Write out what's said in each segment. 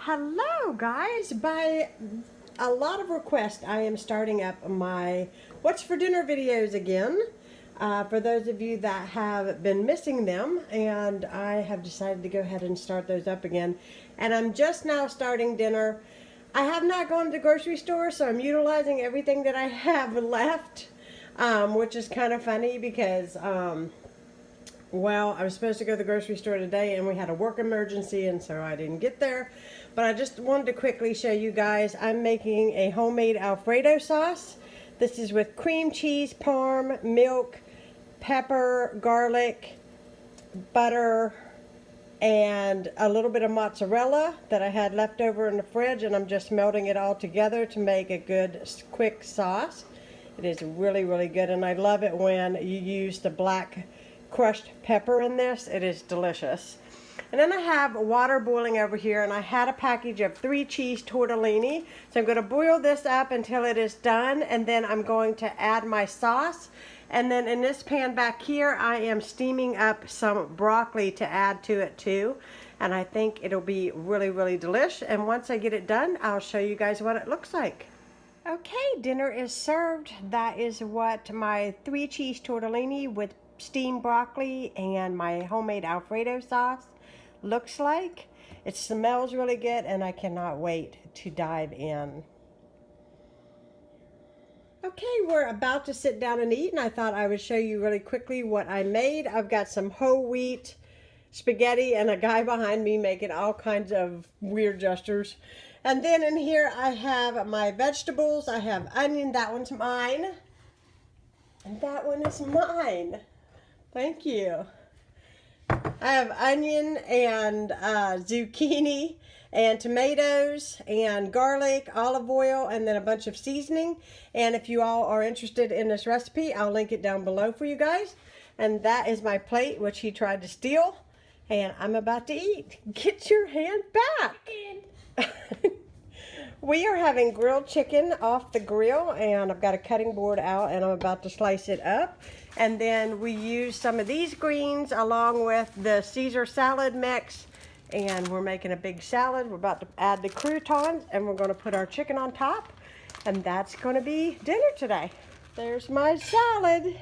Hello guys, by a lot of requests I am starting up my what's for dinner videos again, for those of you that have been missing them, and I have decided to go ahead and start those up again. And I'm just now starting dinner. I have not gone to the grocery store, so I'm utilizing everything that I have left, which is kind of funny because well, I was supposed to go to the grocery store today and we had a work emergency, and so I didn't get there. But I just wanted to quickly show you guys, I'm making a homemade Alfredo sauce. This is with cream cheese, parm, milk, pepper, garlic, butter, and a little bit of mozzarella that I had left over in the fridge, and I'm just melting it all together to make a good quick sauce. It is really, really good, and I love it when you use the black crushed pepper in this. It is delicious. And then I have water boiling over here, and I had a package of 3 cheese tortellini. So I'm going to boil this up until it is done, and then I'm going to add my sauce. And then in this pan back here, I am steaming up some broccoli to add to it too. And I think it'll be really, really delish. And once I get it done, I'll show you guys what it looks like. Okay, dinner is served. That is what my 3 cheese tortellini with steamed broccoli and my homemade Alfredo sauce looks like. It smells really good, and I cannot wait to dive in. Okay, we're about to sit down and eat, and I thought I would show you really quickly what I made. I've got some whole wheat spaghetti and a guy behind me making all kinds of weird gestures. And then in here I have my vegetables. I have onion, that one's mine. And that one is mine. Thank you. I have onion and zucchini and tomatoes and garlic, olive oil, and then a bunch of seasoning. And if you all are interested in this recipe, I'll link it down below for you guys. And that is my plate, which he tried to steal. And I'm about to eat. Get your hand back. We are having grilled chicken off the grill, and I've got a cutting board out, and I'm about to slice it up. And then we use some of these greens along with the Caesar salad mix, and we're making a big salad. We're about to add the croutons, and we're going to put our chicken on top, and that's going to be dinner today. There's my salad.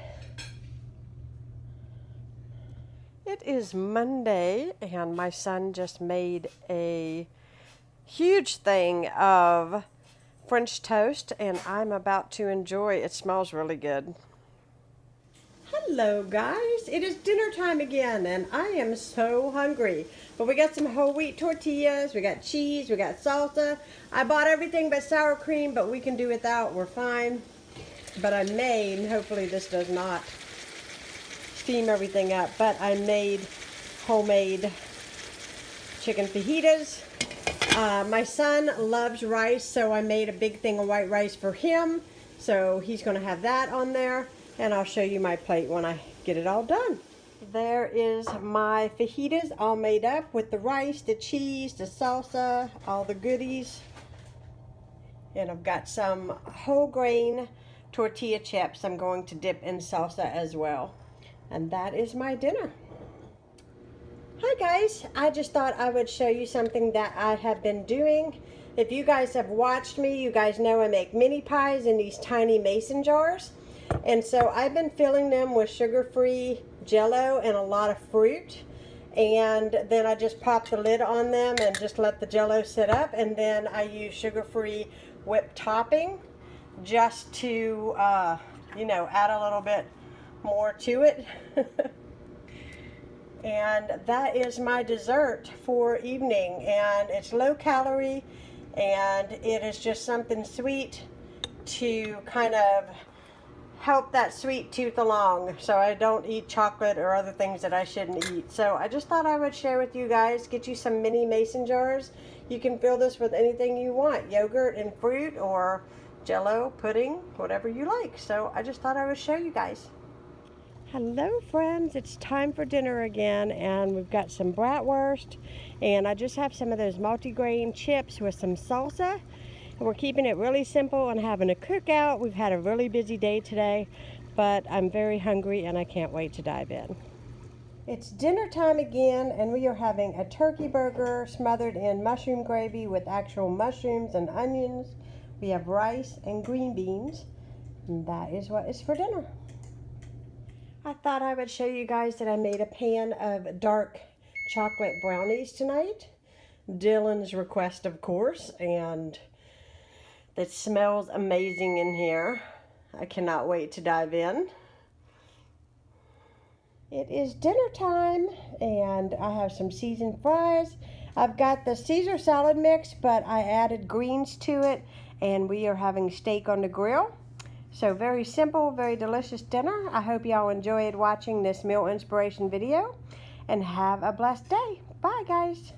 It is Monday, and my son just made a huge thing of French toast, and I'm about to enjoy. It smells really good. Hello guys, it is dinner time again, and I am so hungry. But we got some whole wheat tortillas, we got cheese, we got salsa. I bought everything but sour cream, but we can do without, we're fine. But I made, and hopefully this does not steam everything up, but I made homemade chicken fajitas. My son loves rice, so I made a big thing of white rice for him. So he's going to have that on there, and I'll show you my plate when I get it all done. There is my fajitas all made up with the rice, the cheese, the salsa, all the goodies. And I've got some whole grain tortilla chips I'm going to dip in salsa as well. And that is my dinner. Hi guys, I just thought I would show you something that I have been doing. If you guys have watched me, you guys know I make mini pies in these tiny mason jars. And so I've been filling them with sugar-free Jell-O and a lot of fruit. And then I just pop the lid on them and just let the Jell-O sit up. And then I use sugar-free whipped topping just to, you know, add a little bit more to it. And that is my dessert for evening, and it's low calorie, and it is just something sweet to kind of help that sweet tooth along, so I don't eat chocolate or other things that I shouldn't eat. So I just thought I would share with you guys, get you some mini mason jars. You can fill this with anything you want, yogurt and fruit or Jell-O, pudding, whatever you like. So I just thought I would show you guys. Hello friends, it's time for dinner again, and we've got some bratwurst, and I just have some of those multi-grain chips with some salsa, and we're keeping it really simple and having a cookout. We've had a really busy day today, but I'm very hungry and I can't wait to dive in. It's dinner time again, and we are having a turkey burger smothered in mushroom gravy with actual mushrooms and onions. We have rice and green beans, and that is what is for dinner. I thought I would show you guys that I made a pan of dark chocolate brownies tonight. Dylan's request, of course, and it smells amazing in here. I cannot wait to dive in. It is dinner time, and I have some seasoned fries. I've got the Caesar salad mix, but I added greens to it, and we are having steak on the grill. So very simple, very delicious dinner. I hope y'all enjoyed watching this meal inspiration video, and have a blessed day. Bye, guys.